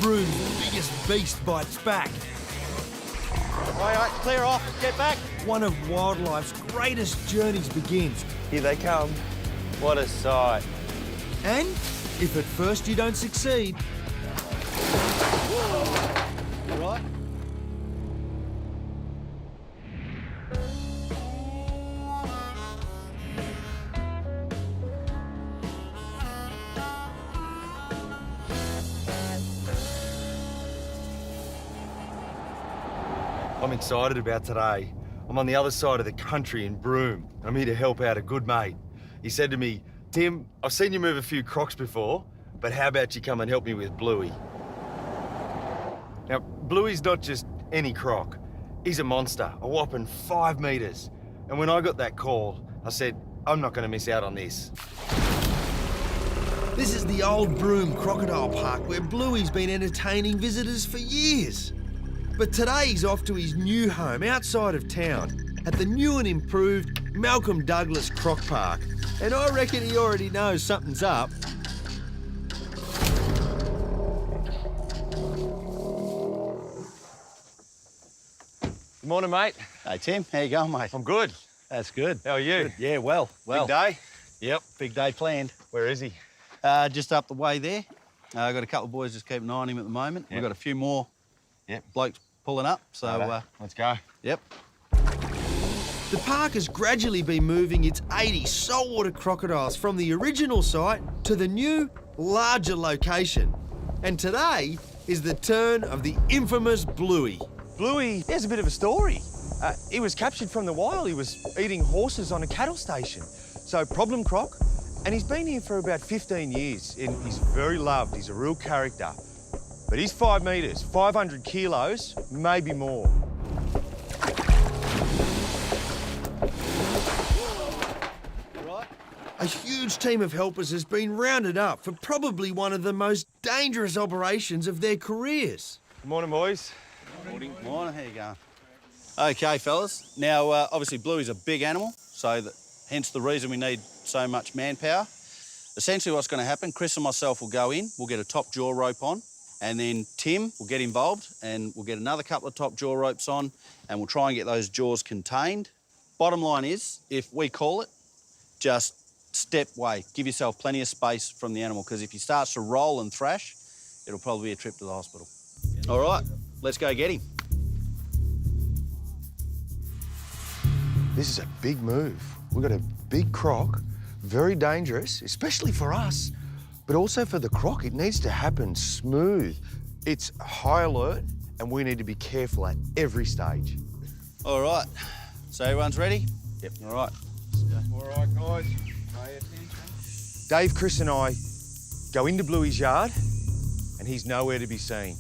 Broom's biggest beast bites back. Right, clear off, get back. One of wildlife's greatest journeys begins. Here they come. What a sight. And if at first you don't succeed, All right. I'm excited about today. I'm on the other side of the country in Broome. I'm here to help out a good mate. He said to me, Tim, I've seen you move a few crocs before, but how about you come and help me with Bluey? Now, Bluey's not just any croc. He's a monster, a whopping 5 metres. And when I got that call, I said, I'm not going to miss out on this. this is the old Broome Crocodile Park where Bluey's been entertaining visitors for years. But today he's off to his new home outside of town at the new and improved Malcolm Douglas Croc Park. And I reckon he already knows something's up. Good morning, mate. Hey, Tim, how you going, mate? I'm good. That's good. How are you? Good. Yeah, well. Big day? Yep. Big day planned. Where is he? Just up the way there. I've got a couple of boys just keeping an eye on him at the moment. Yep. We've got a few more blokes pulling up, so... let's go. Yep. The park has gradually been moving its 80 saltwater crocodiles from the original site to the new, larger location. And today is the turn of the infamous Bluey. Bluey, he has a bit of a story. He was captured from the wild. He was eating horses on a cattle station. So, problem croc, and he's been here for about 15 years, and he's very loved. He's a real character. But he's 5 metres, 500 kilos, maybe more. A huge team of helpers has been rounded up for probably one of the most dangerous operations of their careers. Good morning, boys. Morning. Morning, how you going? OK, fellas. Now, obviously, Bluey's a big animal, so hence the reason we need so much manpower. Essentially, what's going to happen, Chris and myself will go in, we'll get a top jaw rope on, and then Tim will get involved, and we'll get another couple of top jaw ropes on, and we'll try and get those jaws contained. Bottom line is, if we call it, just step away. Give yourself plenty of space from the animal, because if he starts to roll and thrash, it'll probably be a trip to the hospital. All right, let's go get him. This is a big move. We've got a big croc, very dangerous, especially for us, but also for the croc. It needs to happen smooth. It's high alert, and we need to be careful at every stage. All right, so everyone's ready? Yep. All right. All right, guys, pay attention. Dave, Chris and I go into Bluey's yard, and he's nowhere to be seen.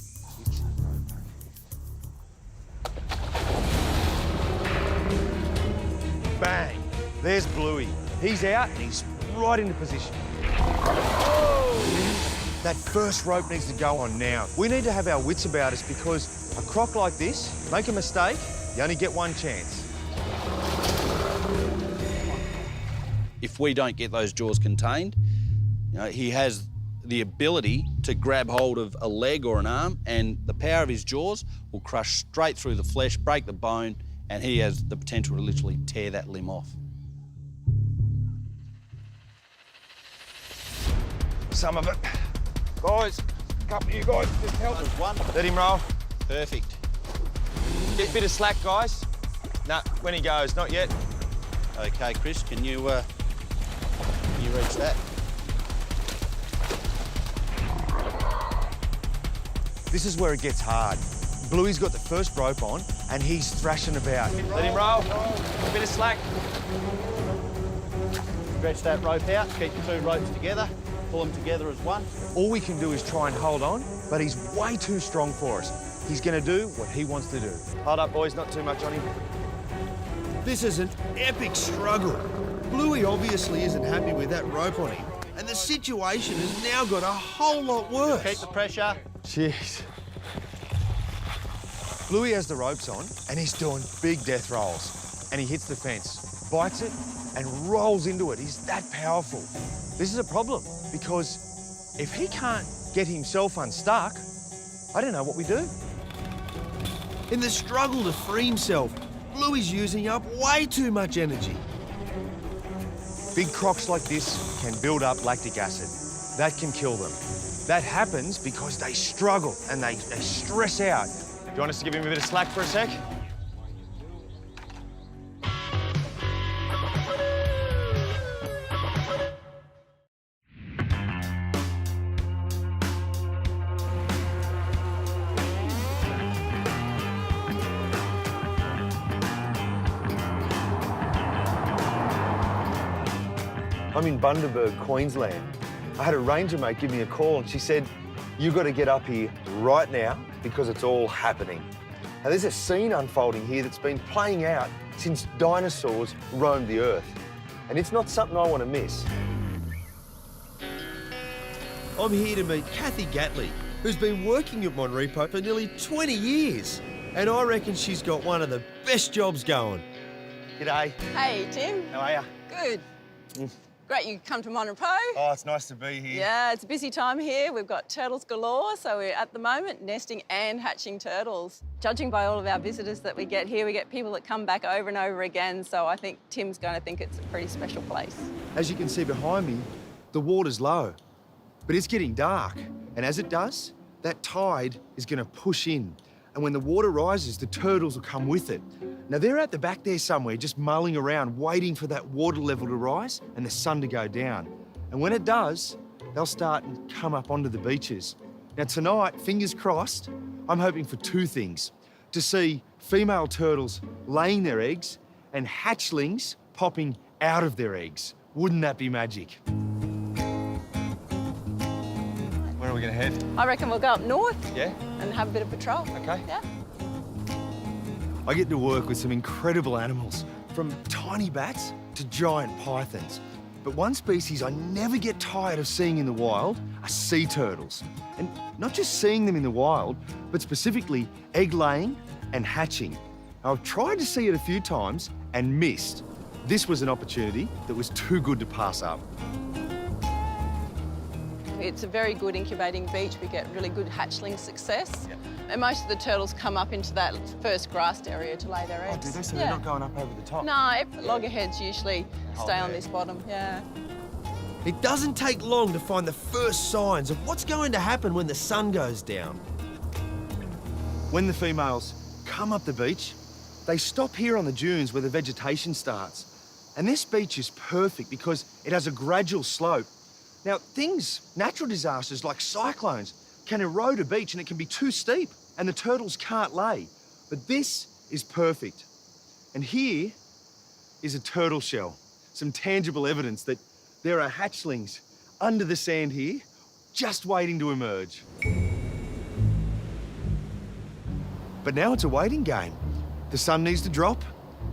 Bang! There's Bluey. He's out and he's right into position. That first rope needs to go on now. We need to have our wits about us, because a croc like this, make a mistake, you only get one chance. If we don't get those jaws contained, you know, he has the ability to grab hold of a leg or an arm, and the power of his jaws will crush straight through the flesh, break the bone, and he has the potential to literally tear that limb off. Some of it. Guys, a couple of you guys, just help us. One. Let him roll. Perfect. Get a bit of slack, guys. Nah, when he goes, not yet. Okay, Chris, can you reach that? This is where it gets hard. Bluey's got the first rope on and he's thrashing about. Let him roll. A bit of slack. Stretch that rope out, keep the two ropes together, pull them together as one. All we can do is try and hold on, but he's way too strong for us. He's going to do what he wants to do. Hold up, boys, not too much on him. This is an epic struggle. Bluey obviously isn't happy with that rope on him, and the situation has now got a whole lot worse. Keep the pressure. Jeez. Bluey has the ropes on and he's doing big death rolls. And he hits the fence, bites it and rolls into it. He's that powerful. This is a problem because if he can't get himself unstuck, I don't know what we do. In the struggle to free himself, Bluey's using up way too much energy. Big crocs like this can build up lactic acid. That can kill them. That happens because they struggle and they stress out. Do you want us to give him a bit of slack for a sec? I'm in Bundaberg, Queensland. I had a ranger mate give me a call and she said, "You've got to get up here right now because it's all happening." Now, there's a scene unfolding here that's been playing out since dinosaurs roamed the earth. And it's not something I want to miss. I'm here to meet Kathy Gatley, who's been working at Monrepo for nearly 20 years. And I reckon she's got one of the best jobs going. G'day. Hey, Tim. How are you? Good. Great you come to Monrepo. Oh, it's nice to be here. Yeah, it's a busy time here. We've got turtles galore, so we're at the moment nesting and hatching turtles. Judging by all of our visitors that we get here, we get people that come back over and over again, so I think Tim's going to think it's a pretty special place. As you can see behind me, the water's low, but it's getting dark. And as it does, that tide is going to push in. And when the water rises, the turtles will come with it. Now, they're at the back there somewhere, just mulling around, waiting for that water level to rise and the sun to go down. And when it does, they'll start and come up onto the beaches. Now, tonight, fingers crossed, I'm hoping for two things. To see female turtles laying their eggs and hatchlings popping out of their eggs. Wouldn't that be magic? Where are we going to head? I reckon we'll go up north Yeah? and have a bit of patrol. Okay. Yeah. I get to work with some incredible animals, from tiny bats to giant pythons. But one species I never get tired of seeing in the wild are sea turtles. And not just seeing them in the wild, but specifically egg laying and hatching. Now, I've tried to see it a few times and missed. This was an opportunity that was too good to pass up. It's a very good incubating beach. We get really good hatchling success. Yep. And most of the turtles come up into that first grassed area to lay their eggs. Oh, do they? So they're not going up over the top? No, loggerheads usually stay on there. this bottom, yeah. It doesn't take long to find the first signs of what's going to happen when the sun goes down. When the females come up the beach, they stop here on the dunes where the vegetation starts. And this beach is perfect because it has a gradual slope. Now, natural disasters like cyclones can erode a beach and it can be too steep and the turtles can't lay. But this is perfect. And here is a turtle shell, some tangible evidence that there are hatchlings under the sand here, just waiting to emerge. But now it's a waiting game. The sun needs to drop,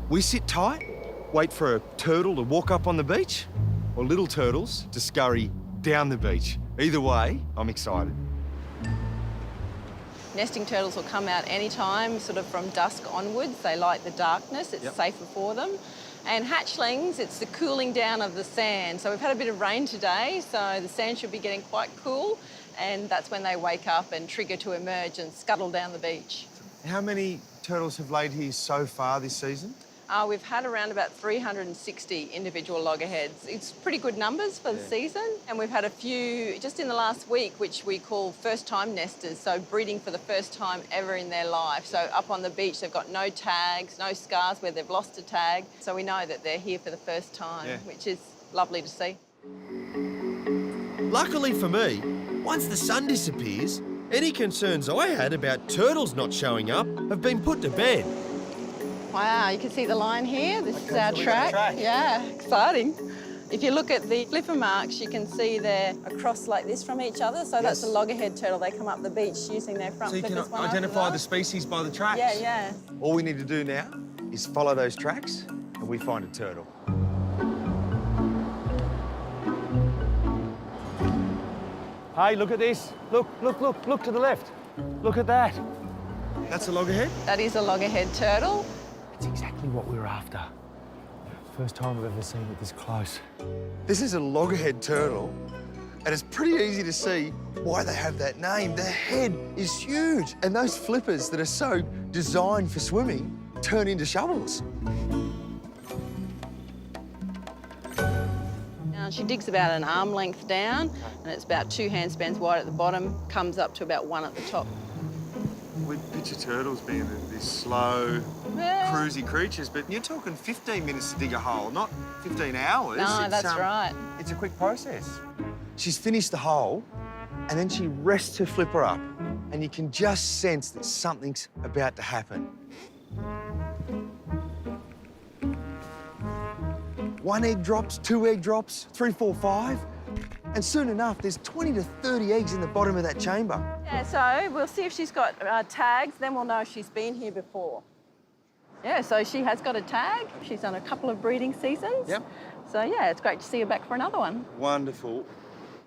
we sit tight, wait for a turtle to walk up on the beach, or little turtles to scurry down the beach. Either way, I'm excited. Nesting turtles will come out any time, sort of from dusk onwards. They like the darkness, it's safer for them. And hatchlings, it's the cooling down of the sand. So we've had a bit of rain today, so the sand should be getting quite cool, and that's when they wake up and trigger to emerge and scuttle down the beach. How many turtles have laid here so far this season? We've had around about 360 individual loggerheads. It's pretty good numbers for the season. And we've had a few just in the last week, which we call first-time nesters, so breeding for the first time ever in their life. So up on the beach, they've got no tags, no scars where they've lost a tag. So we know that they're here for the first time, which is lovely to see. Luckily for me, once the sun disappears, any concerns I had about turtles not showing up have been put to bed. Wow, you can see the line here. This is our track. Yeah, exciting. If you look at the flipper marks, you can see they're across like this from each other. So that's a loggerhead turtle. They come up the beach using their front flippers. So you can identify the species by the tracks? Yeah, yeah. All we need to do now is follow those tracks and we find a turtle. Hey, look at this. Look to the left. Look at that. That's a loggerhead? That is a loggerhead turtle. That's exactly what we're after. First time I've ever seen it this close. This is a loggerhead turtle. And it's pretty easy to see why they have that name. Their head is huge. And those flippers that are so designed for swimming turn into shovels. Now, she digs about an arm length down, and it's about 2 handspans wide at the bottom, comes up to about 1 at the top. We picture turtles being these slow, Yeah. cruisy creatures, but you're talking 15 minutes to dig a hole, not 15 hours. No, that's right. It's a quick process. She's finished the hole, and then she rests her flipper up, and you can just sense that something's about to happen. 1 egg drops, 2 egg drops, 3, 4, 5. And soon enough, there's 20 to 30 eggs in the bottom of that chamber. Yeah, so we'll see if she's got tags, then we'll know if she's been here before. Yeah, so she has got a tag. She's done a couple of breeding seasons. Yep. So, yeah, it's great to see her back for another one. Wonderful.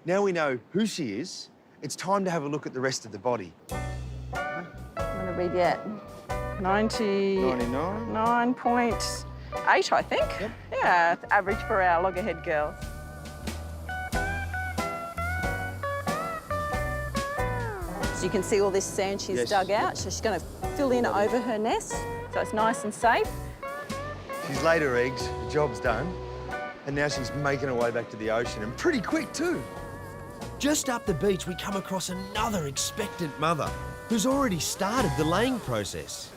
Now we know who she is, it's time to have a look at the rest of the body. What did we get? 99. 99.8, I think. Yep. Yeah, it's average for our loggerhead girls. So you can see all this sand she's Yes. dug out. So she's going to fill in over her nest, so it's nice and safe. She's laid her eggs, the job's done, and now she's making her way back to the ocean, and pretty quick too. Just up the beach, we come across another expectant mother who's already started the laying process.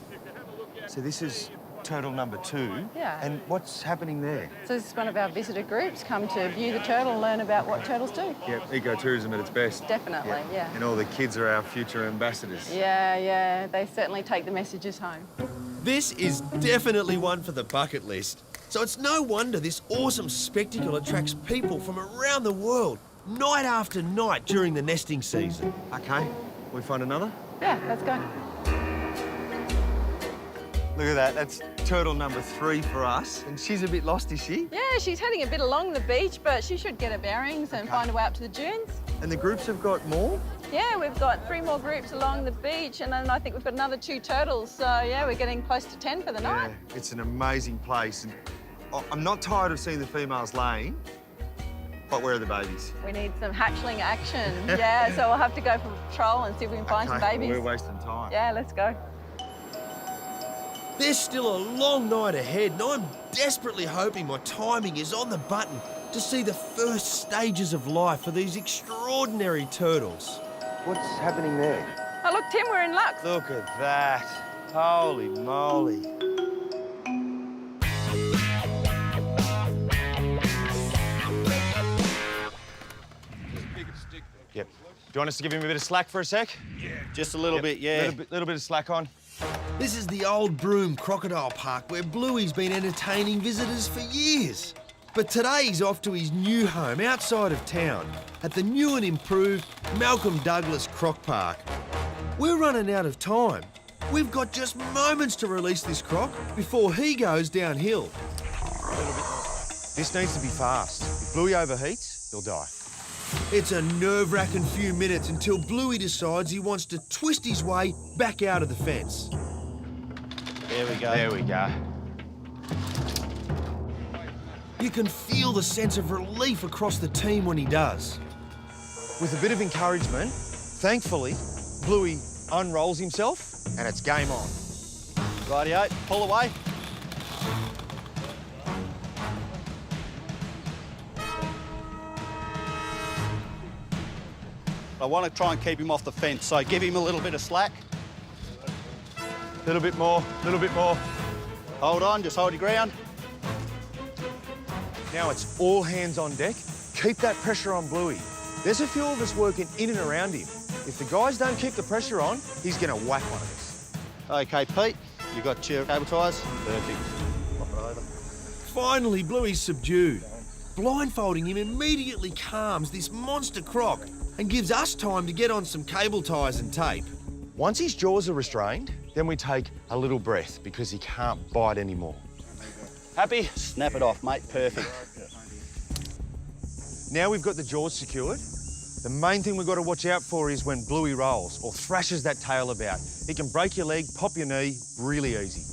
So this is turtle number 2. Yeah. And what's happening there? So this is one of our visitor groups, come to view the turtle and learn about what turtles do. Yep, ecotourism at its best. Definitely, yeah. And all the kids are our future ambassadors. Yeah, they certainly take the messages home. This is definitely one for the bucket list. So it's no wonder this awesome spectacle attracts people from around the world, night after night during the nesting season. Okay, we find another? Yeah, let's go. Look at that, that's turtle number 3 for us. And she's a bit lost, is she? Yeah, she's heading a bit along the beach, but she should get her bearings and find her way up to the dunes. And the groups have got more? Yeah, we've got 3 more groups along the beach, and then I think we've got another 2 turtles. So, yeah, we're getting close to 10 for the night. Yeah, it's an amazing place. And I'm not tired of seeing the females laying, but where are the babies? We need some hatchling action. Yeah, so we'll have to go for a patrol and see if we can find some babies. We're wasting time. Yeah, let's go. There's still a long night ahead, and I'm desperately hoping my timing is on the button to see the first stages of life for these extraordinary turtles. What's happening there? Oh, look, Tim, we're in luck. Look at that. Holy moly. Yep. Do you want us to give him a bit of slack for a sec? Just a little bit, yeah. Little bit of slack on. This is the old Broome Crocodile Park where Bluey's been entertaining visitors for years. But today he's off to his new home outside of town at the new and improved Malcolm Douglas Croc Park. We're running out of time. We've got just moments to release this croc before he goes downhill. This needs to be fast. If Bluey overheats, he'll die. It's a nerve-wracking few minutes until Bluey decides he wants to twist his way back out of the fence. There we go. There we go. You can feel the sense of relief across the team when he does. With a bit of encouragement, thankfully, Bluey unrolls himself and it's game on. Rightio, pull away. I want to try and keep him off the fence, so give him a little bit of slack. A little bit more, a little bit more. Hold on, just hold your ground. Now it's all hands on deck. Keep that pressure on Bluey. There's a few of us working in and around him. If the guys don't keep the pressure on, he's going to whack one of us. Okay, Pete, you got your cable ties? Perfect. Pop it over. Finally, Bluey's subdued. Blindfolding him immediately calms this monster croc and gives us time to get on some cable ties and tape. Once his jaws are restrained, then we take a little breath because he can't bite anymore. Happy? Snap it off, mate. Perfect. Now we've got the jaws secured. The main thing we've got to watch out for is when Bluey rolls or thrashes that tail about. He can break your leg, pop your knee, really easy.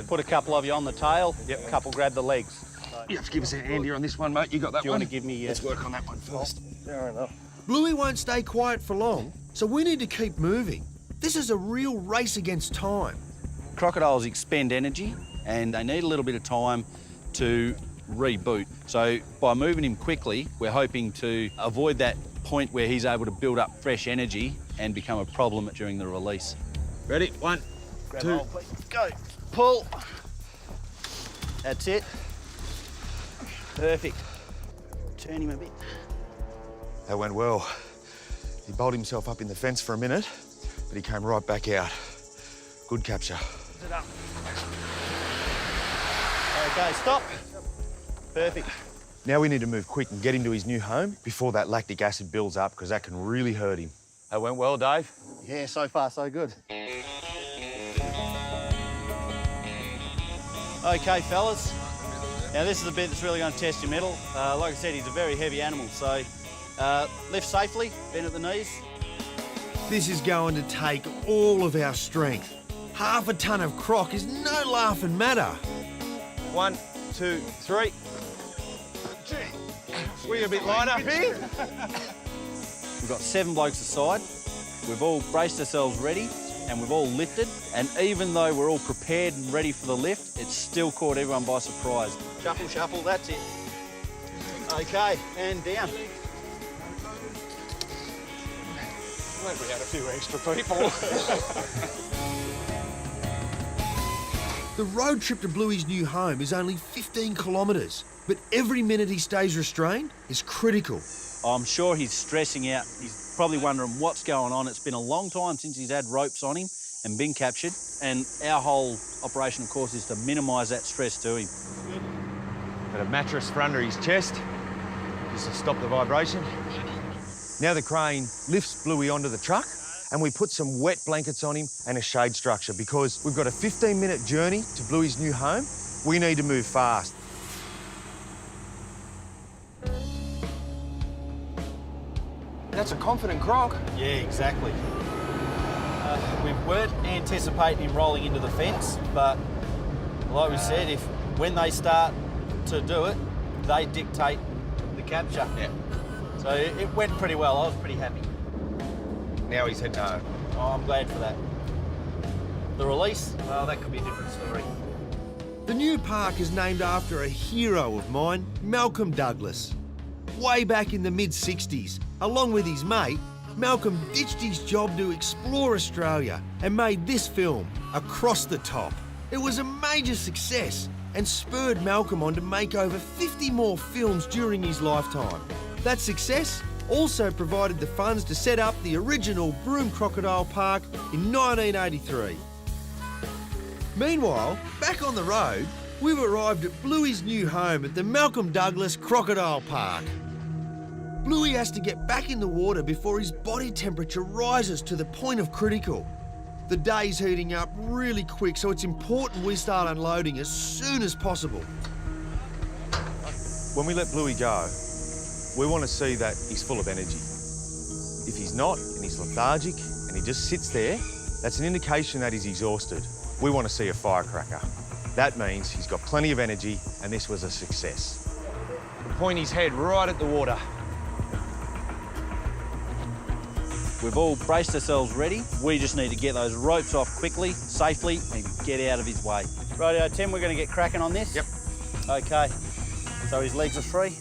Put a couple of you on the tail. Yep. A couple grab the legs. So You have to give us a hand here on this one, mate. You got that Do you one? want to give me... Let's work on that one first. Fair enough. Bluey won't stay quiet for long, so we need to keep moving. This is a real race against time. Crocodiles expend energy and they need a little bit of time to reboot. So by moving him quickly, we're hoping to avoid that point where he's able to build up fresh energy and become a problem during the release. Ready? 1, 2, Go. Pull. That's it. Perfect. Turn him a bit. That went well. He bowled himself up in the fence for a minute, but he came right back out. Good capture. Okay, stop. Perfect. Now we need to move quick and get him to his new home before that lactic acid builds up, because that can really hurt him. That went well, Dave. Yeah, so far so good. Okay, fellas. Now this is the bit that's really going to test your mettle. Like I said, he's a very heavy animal, so lift safely, bend at the knees. This is going to take all of our strength. Half a ton of croc is no laughing matter. 1, 2, 3. We're a bit light up here. We've got 7 blokes aside. We've all braced ourselves ready and we've all lifted. And even though we're all prepared and ready for the lift, it's still caught everyone by surprise. Shuffle, shuffle, that's it. Okay, and down. Glad we had a few extra people. The road trip to Bluey's new home is only 15 kilometres, but every minute he stays restrained is critical. I'm sure he's stressing out. He's probably wondering what's going on. It's been a long time since he's had ropes on him and been captured. And our whole operation, of course, is to minimise that stress to him. Got a mattress for under his chest, just to stop the vibration. Now the crane lifts Bluey onto the truck and we put some wet blankets on him and a shade structure, because we've got a 15-minute journey to Bluey's new home. We need to move fast. That's a confident croc. Yeah, exactly. We weren't anticipating him rolling into the fence, but like we said, when they start to do it, they dictate the capture. Yeah. So it went pretty well. I was pretty happy. Now he's heading home. Oh, I'm glad for that. The release, well, that could be a different story. The new park is named after a hero of mine, Malcolm Douglas. Way back in the mid-60s, along with his mate, Malcolm ditched his job to explore Australia and made this film, Across the Top. It was a major success and spurred Malcolm on to make over 50 more films during his lifetime. That success also provided the funds to set up the original Broome Crocodile Park in 1983. Meanwhile, back on the road, we've arrived at Bluey's new home at the Malcolm Douglas Crocodile Park. Bluey has to get back in the water before his body temperature rises to the point of critical. The day's heating up really quick, so it's important we start unloading as soon as possible. When we let Bluey go, we want to see that he's full of energy. If he's not, and he's lethargic, and he just sits there, that's an indication that he's exhausted. We want to see a firecracker. That means he's got plenty of energy, and this was a success. Point his head right at the water. We've all braced ourselves ready. We just need to get those ropes off quickly, safely, and get out of his way. Rightio, Tim, we're going to get cracking on this? Yep. Okay. So his legs are free?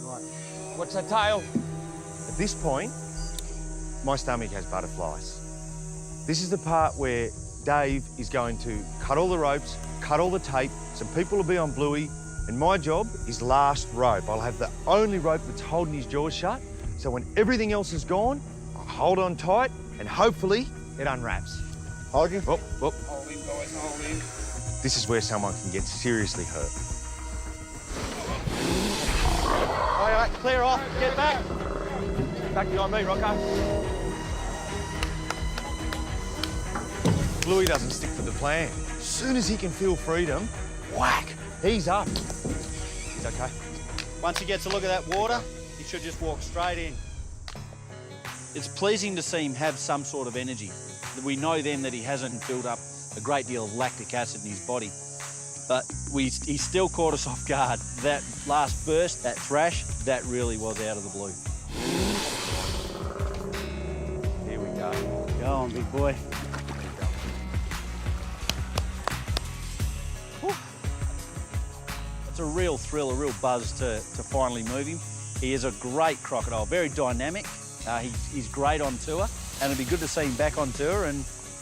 Right. What's that tail? At this point, my stomach has butterflies. This is the part where Dave is going to cut all the ropes, cut all the tape. Some people will be on Bluey, and my job is last rope. I'll have the only rope that's holding his jaws shut, so when everything else is gone, hold on tight, and hopefully it unwraps. Hold you. Whoop, whoop. Hold him, guys, hold him. This is where someone can get seriously hurt. All right, clear off. Get back. Back behind me, Rocco. Bluey doesn't stick to the plan. As soon as he can feel freedom, whack, he's up. He's okay. Once he gets a look at that water, he should just walk straight in. It's pleasing to see him have some sort of energy. We know then that he hasn't built up a great deal of lactic acid in his body. but he still caught us off guard. That last burst, that thrash, that really was out of the blue. Here we go. Go on, big boy. It's a real thrill, a real buzz to finally move him. He is a great crocodile, very dynamic. He's great on tour, and it'll be good to see him back on tour and,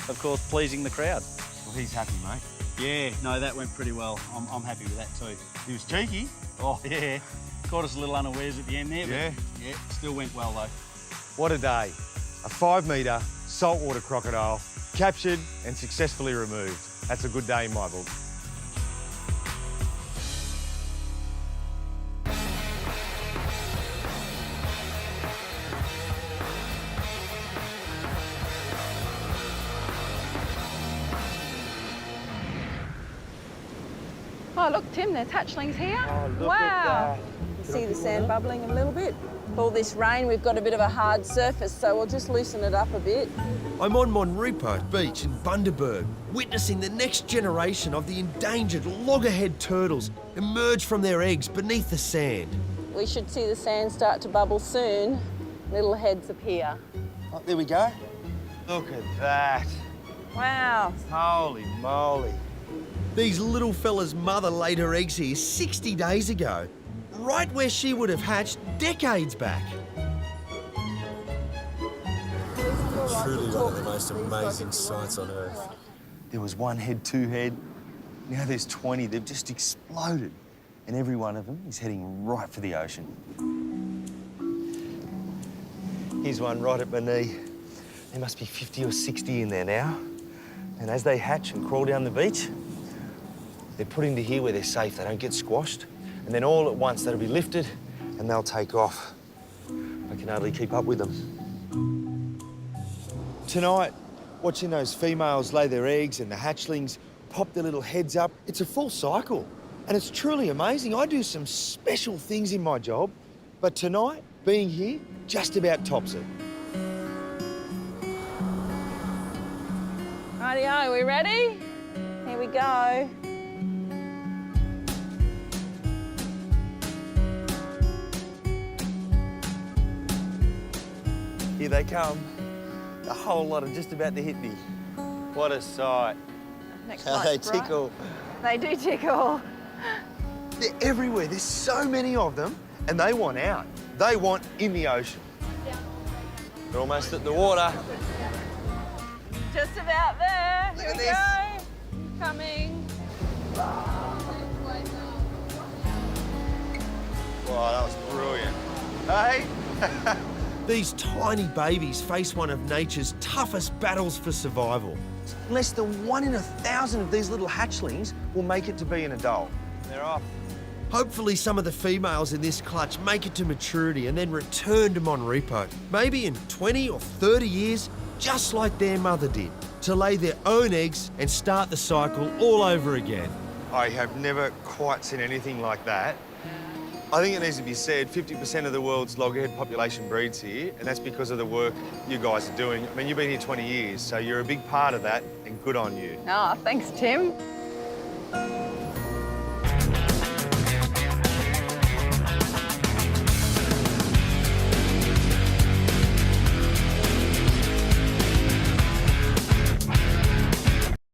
of course, pleasing the crowd. Well, he's happy, mate. Yeah, no, that went pretty well. I'm happy with that too. He was cheeky. Oh, yeah. Caught us a little unawares at the end there, but Yeah. yeah, still went well though. What a day. A 5-metre saltwater crocodile captured and successfully removed. That's a good day in my book. Oh, look, Tim, there's hatchlings here. Oh, look wow. at that. You see the sand bubbling a little bit? All this rain, we've got a bit of a hard surface, so we'll just loosen it up a bit. I'm on Monripo Beach in Bundaberg, witnessing the next generation of the endangered loggerhead turtles emerge from their eggs beneath the sand. We should see the sand start to bubble soon. Little heads appear. Oh, there we go. Look at that. Wow. Holy moly. These little fellas' mother laid her eggs here 60 days ago, right where she would have hatched decades back. Truly one of the most amazing sights on Earth. There was 1 head, 2 head. Now there's 20. They've just exploded. And every one of them is heading right for the ocean. Here's one right at my knee. There must be 50 or 60 in there now. And as they hatch and crawl down the beach, they're put into here where they're safe. They don't get squashed. And then all at once, they'll be lifted and they'll take off. I can hardly keep up with them. Tonight, watching those females lay their eggs and the hatchlings pop their little heads up, it's a full cycle. And it's truly amazing. I do some special things in my job, but tonight, being here, just about tops it. Rightio, we ready? Here we go. Here they come. A whole lot are just about to hit me. What a sight. Next How light's they bright. tickle. They do tickle. They're everywhere. There's so many of them, and they want out. They want in the ocean. They're almost at the water. Just about there. Look Here at we this. go. Coming. Wow, that was brilliant. Hey? These tiny babies face one of nature's toughest battles for survival. Less than 1 in 1,000 of these little hatchlings will make it to be an adult. They're off. Hopefully some of the females in this clutch make it to maturity and then return to Monripo, maybe in 20 or 30 years, just like their mother did, to lay their own eggs and start the cycle all over again. I have never quite seen anything like that. I think it needs to be said, 50% of the world's loggerhead population breeds here, and that's because of the work you guys are doing. I mean, you've been here 20 years, so you're a big part of that, and good on you. Oh, thanks, Tim.